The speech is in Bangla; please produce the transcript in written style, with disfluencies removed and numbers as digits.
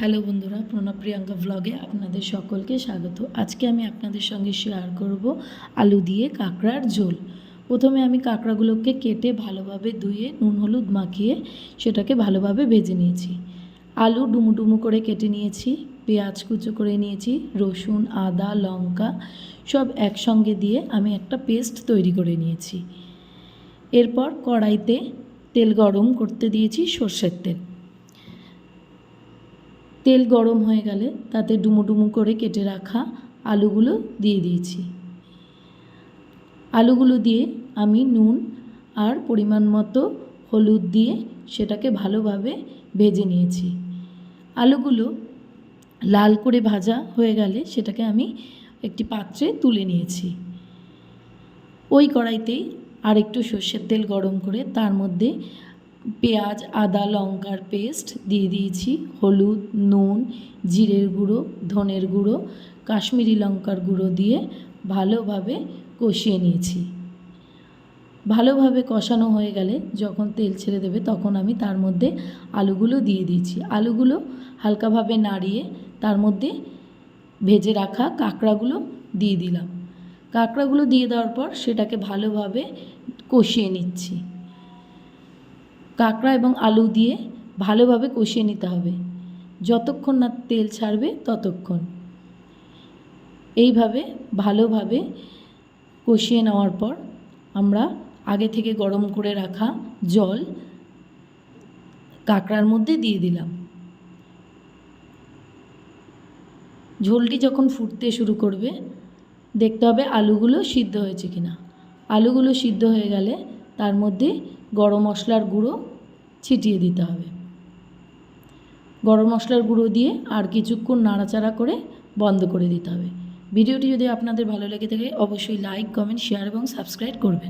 হ্যালো বন্ধুরা, প্রণব প্রিয়াঙ্কা ব্লগে আপনাদের সকলকে স্বাগত। আজকে আমি আপনাদের সঙ্গে শেয়ার করব আলু দিয়ে কাঁকড়ার ঝোল। প্রথমে আমি কাঁকড়াগুলোকে কেটে ভালোভাবে ধুয়ে নুন হলুদ মাখিয়ে সেটাকে ভালোভাবে ভেজে নিয়েছি। আলু ডুমু ডুমু করে কেটে নিয়েছি, পেঁয়াজ কুচো করে নিয়েছি, রসুন আদা লঙ্কা সব একসঙ্গে দিয়ে আমি একটা পেস্ট তৈরি করে নিয়েছি। এরপর কড়াইতে তেল গরম করতে দিয়েছি, সর্ষের তেল। তেল গরম হয়ে গেলে তাতে ডুমু ডুমু করে কেটে রাখা আলুগুলো দিয়ে দিয়েছি। আলুগুলো দিয়ে আমি নুন আর পরিমাণ মতো হলুদ দিয়ে সেটাকে ভালোভাবে ভেজে নিয়েছি। আলুগুলো লাল করে ভাজা হয়ে গেলে সেটাকে আমি একটি পাত্রে তুলে নিয়েছি। ওই কড়াইতেই আর একটু সর্ষের তেল গরম করে তার মধ্যে পেঁয়াজ আদা লঙ্কার পেস্ট দিয়ে দিয়েছি, হলুদ নুন জিরের গুঁড়ো ধনের গুঁড়ো কাশ্মীরি লঙ্কার গুঁড়ো দিয়ে ভালোভাবে কষিয়ে নিয়েছি। ভালোভাবে কষানো হয়ে গেলে যখন তেল ছেড়ে দেবে তখন আমি তার মধ্যে আলুগুলো দিয়ে দিয়েছি। আলুগুলো হালকাভাবে নাড়িয়ে তার মধ্যে ভেজে রাখা কাঁকড়াগুলো দিয়ে দিলাম। কাঁকড়াগুলো দিয়ে দেওয়ার পর সেটাকে ভালোভাবে কষিয়ে নিচ্ছি। কাঁকড়া এবং আলু দিয়ে ভালোভাবে কষিয়ে নিতে হবে, যতক্ষণ না তেল ছাড়বে ততক্ষণ। এইভাবে ভালোভাবে কষিয়ে নেওয়ার পর আমরা আগে থেকে গরম করে রাখা জল কাঁকড়ার মধ্যে দিয়ে দিলাম। ঝোলটি যখন ফুটতে শুরু করবে দেখতে হবে আলুগুলো সিদ্ধ হয়েছে কিনা। আলুগুলো সিদ্ধ হয়ে গেলে তার মধ্যে গরম মশলার গুঁড়ো ছিটিয়ে দিতে হবে। গরম মশলার গুঁড়ো দিয়ে আর কিছুক্ষণ নাড়াচাড়া করে বন্ধ করে দিতে হবে। ভিডিওটি যদি আপনাদের ভালো লেগে থাকে অবশ্যই লাইক কমেন্ট শেয়ার এবং সাবস্ক্রাইব করবেন।